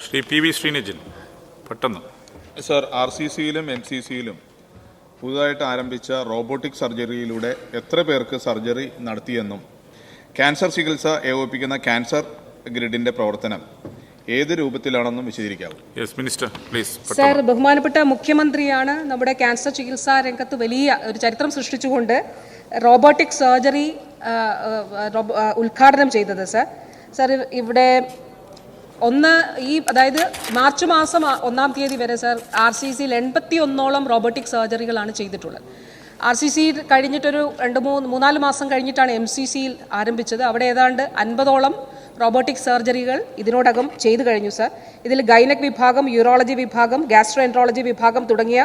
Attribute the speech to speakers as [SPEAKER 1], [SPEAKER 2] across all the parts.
[SPEAKER 1] Shri P V Sreenijan പെട്ടെന്ന്.
[SPEAKER 2] Sir, RCCയിലും MCCയിലും പുതുതായിട്ട് ആരംഭിച്ച റോബോട്ടിക് സർജറിയിലൂടെ എത്ര പേർക്ക് സർജറി നടത്തിയെന്നും ക്യാൻസർ ചികിത്സ ഏകോപിപ്പിക്കുന്ന ക്യാൻസർ ഗ്രിഡിന്റെ പ്രവർത്തനം ഏത് രൂപത്തിലാണെന്നും വിശദീകരിക്കാവും.
[SPEAKER 1] Yes minister please.
[SPEAKER 3] സർ, ബഹുമാനപ്പെട്ട മുഖ്യമന്ത്രിയാണ് നമ്മുടെ ക്യാൻസർ ചികിത്സാ രംഗത്ത് വലിയ ഒരു ചരിത്രം സൃഷ്ടിച്ചുകൊണ്ട് റോബോട്ടിക് സർജറി ഉദ്ഘാടനം ചെയ്തത്. സർ ഇവിടെ അതായത് മാർച്ച് മാസം 1-ാം തീയതി വരെ സർ RCCയിൽ 81ഓളം റോബോട്ടിക് സർജറികളാണ് ചെയ്തിട്ടുള്ളത്. RCC കഴിഞ്ഞിട്ടൊരു 3-4 മാസം കഴിഞ്ഞിട്ടാണ് MCCയിൽ ആരംഭിച്ചത്. അവിടെ ഏതാണ്ട് 50ഓളം റോബോട്ടിക് സർജറികൾ ഇതിനോടകം ചെയ്തു കഴിഞ്ഞു സർ. ഇതിൽ ഗൈനക് വിഭാഗം, യൂറോളജി വിഭാഗം, ഗാസ്ട്രോഎൻട്രോളജി വിഭാഗം തുടങ്ങിയ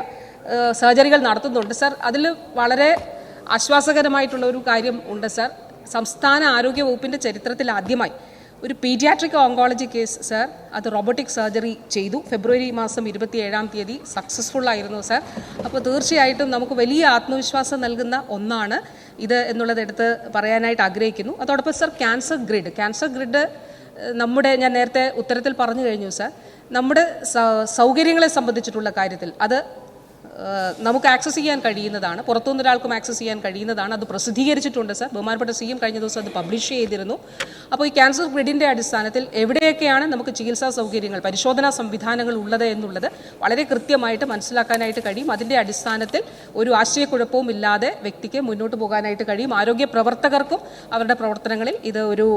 [SPEAKER 3] സർജറികൾ നടത്തുന്നുണ്ട് സർ. അതിൽ വളരെ ആശ്വാസകരമായിട്ടുള്ള ഒരു കാര്യം ഉണ്ട് സർ. സംസ്ഥാന ആരോഗ്യ വകുപ്പിൻ്റെ ചരിത്രത്തിൽ ആദ്യമായി ഒരു പീഡിയാട്രിക് ഓങ്കോളജി കേസ് സർ അത് റോബോട്ടിക് സർജറി ചെയ്തു. ഫെബ്രുവരി മാസം 27-ാം തീയതി സക്സസ്ഫുൾ ആയിരുന്നു സർ. അപ്പോൾ തീർച്ചയായിട്ടും നമുക്ക് വലിയ ആത്മവിശ്വാസം നൽകുന്ന ഒന്നാണ് ഇത് എന്നുള്ളത് എടുത്ത് പറയാനായിട്ട് ആഗ്രഹിക്കുന്നു. അതോടൊപ്പം സർ ക്യാൻസർ ഗ്രിഡ് ഞാൻ നേരത്തെ ഉത്തരത്തിൽ പറഞ്ഞു കഴിഞ്ഞു സർ. നമ്മുടെ സൗകര്യങ്ങളെ സംബന്ധിച്ചിട്ടുള്ള കാര്യത്തിൽ അത് നമുക്ക് ആക്സസ് ചെയ്യാൻ കഴിയുന്നതാണ്, പുറത്തുനിന്ന് ഒരാൾക്കും ആക്സസ് ചെയ്യാൻ കഴിയുന്നതാണ്. അത് പ്രസിദ്ധീകരിച്ചിട്ടുണ്ട് സർ. ബഹുമാനപ്പെട്ട CM കഴിഞ്ഞ ദിവസം അത് പബ്ലിഷ് ചെയ്തിരുന്നു. അപ്പോൾ ഈ ക്യാൻസർ ഗ്രിഡിൻ്റെ അടിസ്ഥാനത്തിൽ എവിടെയൊക്കെയാണ് നമുക്ക് ചികിത്സാ സൗകര്യങ്ങൾ, പരിശോധനാ സംവിധാനങ്ങൾ ഉള്ളത് എന്നുള്ളത് വളരെ കൃത്യമായിട്ട് മനസ്സിലാക്കാനായിട്ട് കഴിയും. അതിൻ്റെ അടിസ്ഥാനത്തിൽ ഒരു ആശയക്കുഴപ്പവും ഇല്ലാതെ വ്യക്തിക്ക് മുന്നോട്ട് പോകാനായിട്ട് കഴിയും. ആരോഗ്യ പ്രവർത്തകർക്കും അവരുടെ പ്രവർത്തനങ്ങളിൽ ഇത് ഒരു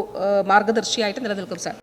[SPEAKER 3] മാർഗദർശിയായിട്ട് നിലനിൽക്കും സർ.